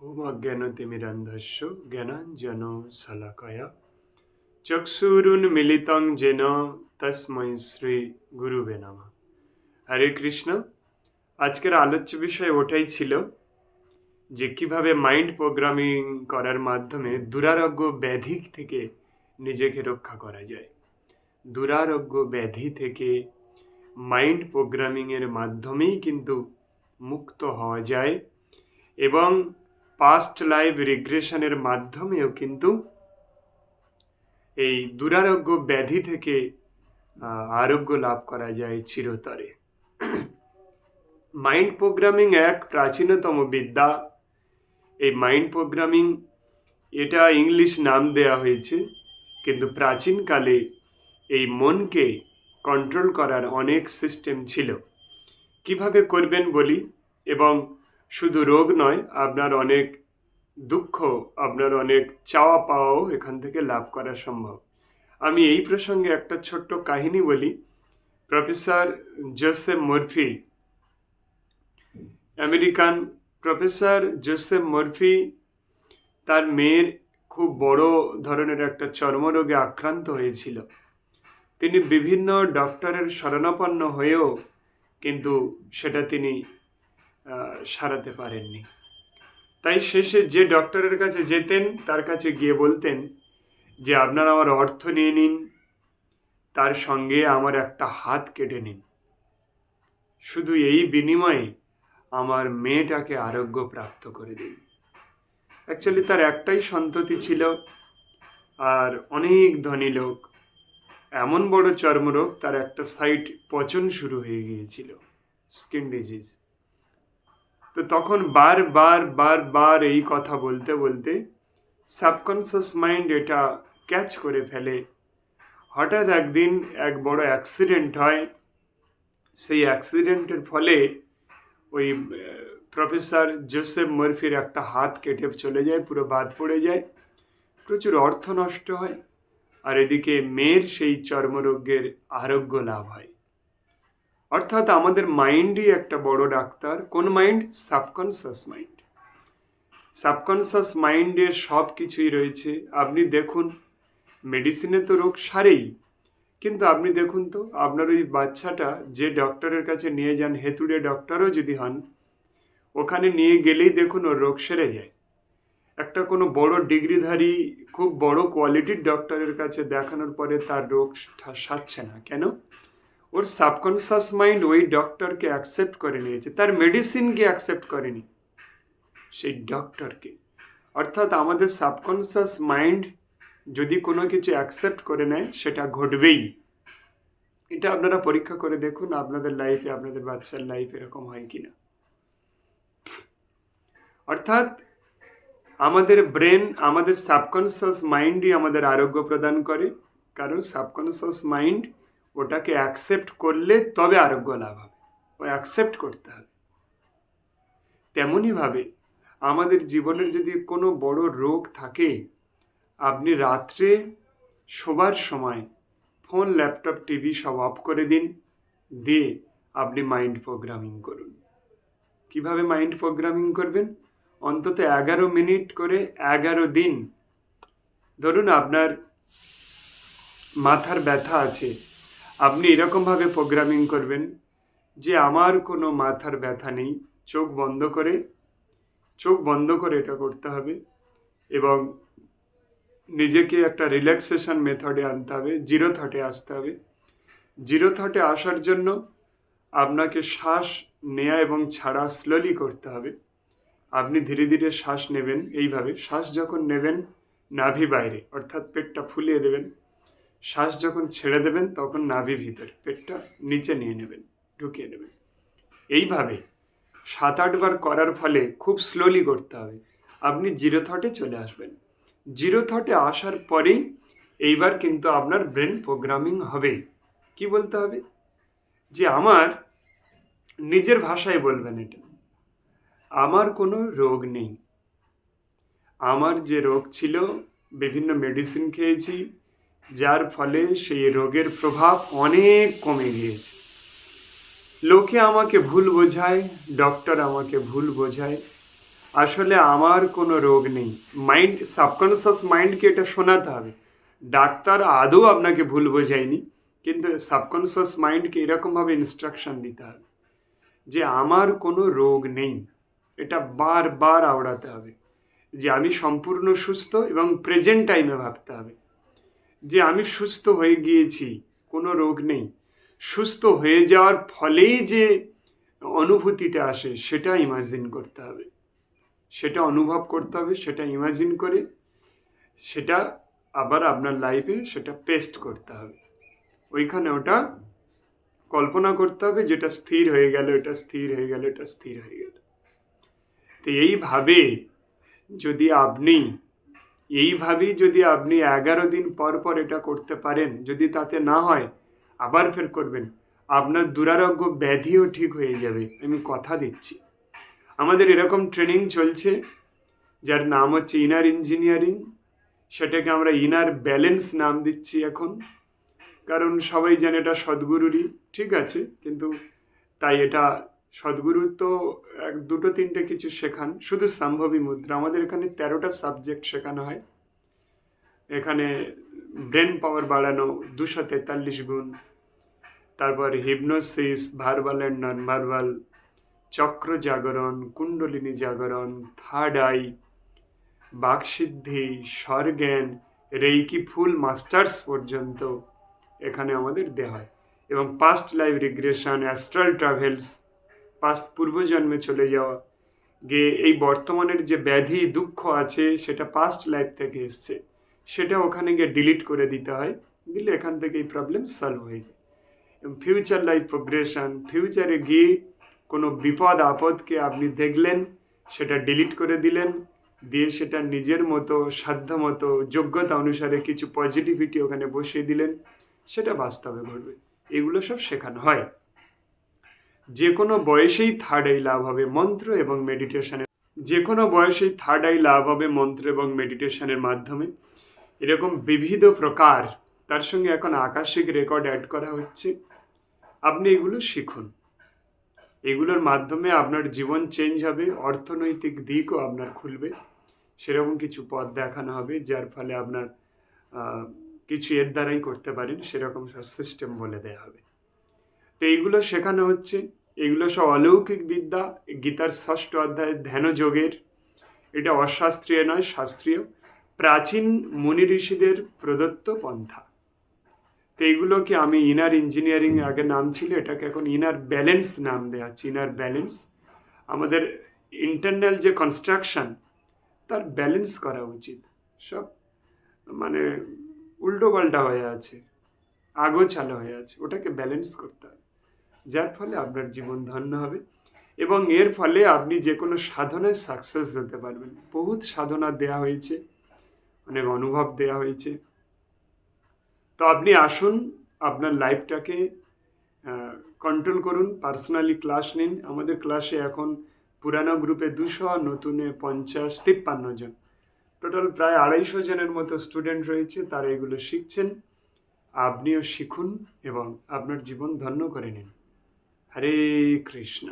ওম অজ্ঞানতিমিরান্ধস্য জ্ঞানাঞ্জনশলাকয়া চক্ষুরুন্মিলিতং যেন তস্मै শ্রী গুরুবে নমঃ। হরে কৃষ্ণ। আজকের আলোচ্য বিষয় ওটাই ছিল যে কিভাবে মাইন্ড প্রোগ্রামিং করার মাধ্যমে দুরারোগ্য ব্যাধি থেকে নিজেকে রক্ষা করা যায়। দুরারোগ্য ব্যাধি থেকে মাইন্ড প্রোগ্রামিংয়ের মাধ্যমেই কিন্তু মুক্ত হওয়া যায় এবং পাস্ট লাইফ রিগ্রেশনের মাধ্যমেও কিন্তু এই দুরারোগ্য ব্যাধি থেকে আরোগ্য লাভ করা যায় চিরতরে। মাইন্ড প্রোগ্রামিং এক প্রাচীনতম বিদ্যা। এই মাইন্ড প্রোগ্রামিং এটা ইংলিশ নাম দেয়া হয়েছে, কিন্তু প্রাচীনকালে এই মনকে কন্ট্রোল করার অনেক সিস্টেম ছিল। কিভাবে করবেন বলি, এবং শুধু রোগ নয়, আপনার অনেক দুঃখ, আপনার অনেক চাওয়া পাওয়াও এখান থেকে লাভ করা সম্ভব। আমি এই প্রসঙ্গে একটা ছোট্ট কাহিনী বলি। Professor Joseph Murphy, American professor Joseph Murphy, তার মেয়ের খুব বড় ধরনের একটা চর্মরোগে আক্রান্ত হয়েছিল। তিনি বিভিন্ন ডক্টরের শরণাপন্ন হয়েও কিন্তু সেটা তিনি সারাতে পারেননি। তাই শেষে যে ডক্টরের কাছে যেতেন তার কাছে গিয়ে বলতেন যে আপনারা আমার অর্থ নিয়ে নিন, তার সঙ্গে আমার একটা হাত কেটে নিন, শুধু এই বিনিময়ে আমার মেয়েটাকে আরোগ্য প্রাপ্ত করে দিন। অ্যাকচুয়ালি তার একটাই সন্ততি ছিল, আর অনেক ধনী লোক। এমন বড় চর্মরোগ, তার একটা সাইড পচন শুরু হয়ে গিয়েছিল, স্কিন ডিজিজ। তো তখন বার এই কথা বলতে বলতে সাবকনসিয়াস মাইন্ড এটা ক্যাচ করে ফেলে। হঠাৎ একদিন এক বড় অ্যাক্সিডেন্ট হয়। সেই অ্যাক্সিডেন্টের ফলে ওই প্রফেসর জোসেফ মরফির একটা হাত কেটে চলে যায়, পুরো বাদ পড়ে যায়, প্রচুর অর্থ নষ্ট হয়, আর এদিকে মেয়ের সেই চর্মরোগের আরোগ্য লাভ হয়। অর্থাৎ আমাদের মাইন্ডই একটা বড় ডাক্তার। কোন মাইন্ড? Subconscious mind. সাবকনসিয়াস মাইন্ডের সব কিছুই রয়েছে। আপনি দেখুন, মেডিসিনে তো রোগ সারেই, কিন্তু আপনি দেখুন তো, আপনার ওই বাচ্চাটা যে ডক্টরের কাছে নিয়ে যান, হেতুড়ে ডক্টরও যদি হন, ওখানে নিয়ে গেলেই দেখুন ওর রোগ সেরে যায়। একটা কোনো বড় ডিগ্রিধারী, খুব বড় কোয়ালিটির ডক্টরের কাছে দেখানোর পরে তার রোগ সারছে না। কেন? ওর সাবকনসিয়াস মাইন্ড ওই ডক্টরকে অ্যাকসেপ্ট করে নিয়েছে, তার মেডিসিনকে অ্যাকসেপ্ট করেনি, সেই ডক্টরকে। অর্থাৎ আমাদের সাবকনসিয়াস মাইন্ড যদি কোনো কিছু অ্যাকসেপ্ট করে নেয়, সেটা ঘটবেই। এটা আপনারা পরীক্ষা করে দেখুন আপনাদের লাইফে, আপনাদের বাচ্চার লাইফে এরকম হয় কিনা। অর্থাৎ আমাদের ব্রেন, আমাদের সাবকনসিয়াস মাইন্ডই আমাদের আরোগ্য প্রদান করে, কারণ সাবকনসিয়াস মাইন্ড ওটাকে অ্যাকসেপ্ট করলে তবে আরোগ্য লাভ হবে, ও অ্যাকসেপ্ট করতে হবে। তেমনইভাবে আমাদের জীবনের যদি কোনো বড় রোগ থাকে, আপনি রাত্রে শোবার সময় ফোন, ল্যাপটপ, টিভি সব অফ করে দিন, দিয়ে আপনি মাইন্ড প্রোগ্রামিং করুন। কিভাবে মাইন্ড প্রোগ্রামিং করবেন? অন্তত 11 মিনিট করে 11 দিন। ধরুন আপনার মাথার ব্যথা আছে, আপনি এরকমভাবে প্রোগ্রামিং করবেন যে আমার কোনো মাথার ব্যথা নেই। চোখ বন্ধ করে এটা করতে হবে, এবং নিজেকে একটা রিল্যাক্সেশন মেথডে আনতে হবে, জিরো থটে আসতে হবে। জিরো থটে আসার জন্য আপনাকে শ্বাস নেওয়া এবং ছাড়া স্লোলি করতে হবে। আপনি ধীরে ধীরে শ্বাস নেবেন, এইভাবে। শ্বাস যখন নেবেন নাভি বাইরে, অর্থাৎ পেটটা ফুলিয়ে দেবেন। শ্বাস যখন ছেড়ে দেবেন তখন নাভি ভিতরে, পেটটা নিচে নিয়ে নেবেন, ঢুকিয়ে নেবেন। এইভাবে 7-8 বার করার ফলে, খুব স্লোলি করতে হবে, আপনি জিরো থটে চলে আসবেন। জিরো থটে আসার পরেই এইবার কিন্তু আপনার ব্রেন প্রোগ্রামিং হবে। কি বলতে হবে? যে আমার, নিজের ভাষায় বলবেন এটা, আমার কোনো রোগ নেই। আমার যে রোগ ছিল, বিভিন্ন মেডিসিন খেয়েছি, যার ফলে সেই রোগের প্রভাব অনেক কমে গিয়েছে। লোকে আমাকে ভুল বোঝায়, ডক্টর আমাকে ভুল বোঝায়, আসলে আমার কোনো রোগ নেই। মাইন্ড, সাবকনসিয়াস মাইন্ডকে এটা শোনাতে হবে। ডাক্তার আদৌ আপনাকে ভুল বোঝায়নি, কিন্তু সাবকনসিয়াস মাইন্ডকে এরকমভাবে ইনস্ট্রাকশন দিতে হবে যে আমার কোনো রোগ নেই। এটা বারবার আওড়াতে হবে যে আমি সম্পূর্ণ সুস্থ, এবং প্রেজেন্ট টাইমে ভাবতে হবে যে আমি সুস্থ হয়ে গিয়েছি, কোনো রোগ নেই। সুস্থ হয়ে যাওয়ার ফলেই যে অনুভূতিটা আসে সেটা ইমাজিন করতে হবে, সেটা অনুভব করতে হবে, সেটা ইমাজিন করে সেটা আবার আপনার লাইফে সেটা পেস্ট করতে হবে। ওইখানে ওটা কল্পনা করতে হবে যেটা স্থির হয়ে গেল, এটা স্থির হয়ে গেল, এটা স্থির হয়ে গেল। তো এইভাবেই যদি আপনি 11 দিন পর পর এটা করতে পারেন, যদি তাতে না হয় আবার ফের করবেন, আপনার দুরারোগ্য ব্যাধিও ঠিক হয়ে যাবে, আমি কথা দিচ্ছি। আমাদের এরকম ট্রেনিং চলছে যার নাম হচ্ছে ইনার ইঞ্জিনিয়ারিং। সেটাকে আমরা ইনার ব্যালেন্স নাম দিচ্ছি এখন, কারণ সবাই জানে এটা সদ্গুরুরই, ঠিক আছে, কিন্তু তাই এটা সদ্গুরু তো এক দুটো তিনটে কিছু শেখান, শুধু সম্ভবী মুদ্রা। আমাদের এখানে 13টা সাবজেক্ট শেখানো হয়। এখানে ব্রেন পাওয়ার বাড়ানো 243 গুণ, তারপর hypnosis, verbal and non verbal, চক্র জাগরণ, কুণ্ডলিনী জাগরণ, থার্ড আই, বাকসিদ্ধি, স্বরজ্ঞান, রেইকি ফুল মাস্টার্স পর্যন্ত এখানে আমাদের দেওয়া হয়। এবং past life regression, astral travels, past পূর্বজন্মে চলে যাওয়া, গিয়ে এই বর্তমানের যে ব্যাধি দুঃখ আছে সেটা পাস্ট লাইফ থেকে এসছে, সেটা ওখানে গিয়ে ডিলিট করে দিতে হয়। দিলে এখান থেকে এই প্রবলেম সলভ হয়ে যায়। এবং ফিউচার লাইফ প্রোগ্রেশন, ফিউচারে গিয়ে কোনো বিপদ আপদকে আপনি দেখলেন, সেটা ডিলিট করে দিলেন, দিয়ে সেটা নিজের মতো সাধ্য মতো যোগ্যতা অনুসারে কিছু পজিটিভিটি ওখানে বসিয়ে দিলেন, সেটা বাস্তবে ঘটবে। এগুলো সব শেখানো হয়। যে কোনো বয়সেই থার্ড আই লাভ হবে মন্ত্র এবং মেডিটেশনের, যে কোনো বয়সেই থার্ড আই লাভ হবে মন্ত্র এবং মেডিটেশনের মাধ্যমে। এরকম বিবিধ প্রকার, তার সঙ্গে এখন আকাশিক রেকর্ড অ্যাড করা হচ্ছে। আপনি এগুলো শিখুন, এগুলোর মাধ্যমে আপনার জীবন চেঞ্জ হবে, অর্থনৈতিক দিকও আপনার খুলবে। সেরকম কিছু পথ দেখানো হবে, যার ফলে আপনার কিছু এর দ্বারাই করতে পারেন, সেরকম সব সিস্টেম বলে দেওয়া হবে। তো এইগুলো শেখানো হচ্ছে। এগুলো সব অলৌকিক বিদ্যা, গীতার 6ষ্ঠ অধ্যায় ধ্যান যোগের। এটা অশাস্ত্রীয় নয়, শাস্ত্রীয়, প্রাচীন মুনি ঋষিদের প্রদত্ত পন্থা। তো এইগুলোকে আমি ইনার ইঞ্জিনিয়ারিং আগে নাম ছিল, এটাকে এখন ইনার ব্যালেন্স নাম দেওয়া হচ্ছে। ইনার ব্যালেন্স, আমাদের ইন্টারনাল যে কনস্ট্রাকশন তার ব্যালেন্স করা উচিত। সব মানে উল্টোপাল্টা হয়ে আছে, আগোছালো হয়ে আছে, ওটাকে ব্যালেন্স করতে হবে, যার ফলে আপনার জীবন ধন্য হবে। এবং এর ফলে আপনি যে কোনো সাধনায় সাকসেস হতে পারবেন। বহুত সাধনা দেয়া হয়েছে, অনেক অনুভব দেয়া হয়েছে। তো আপনি আসুন, আপনার লাইফটাকে কন্ট্রোল করুন, পার্সোনালি ক্লাস নিন। আমাদের ক্লাসে এখন পুরানো গ্রুপে 200, নতুনে 50-53 জন, টোটাল প্রায় 250 জনের মতো স্টুডেন্ট রয়েছে। তারা এগুলো শিখছেন। আপনিও শিখুন এবং আপনার জীবন ধন্য করে নিন। হরে কৃষ্ণ।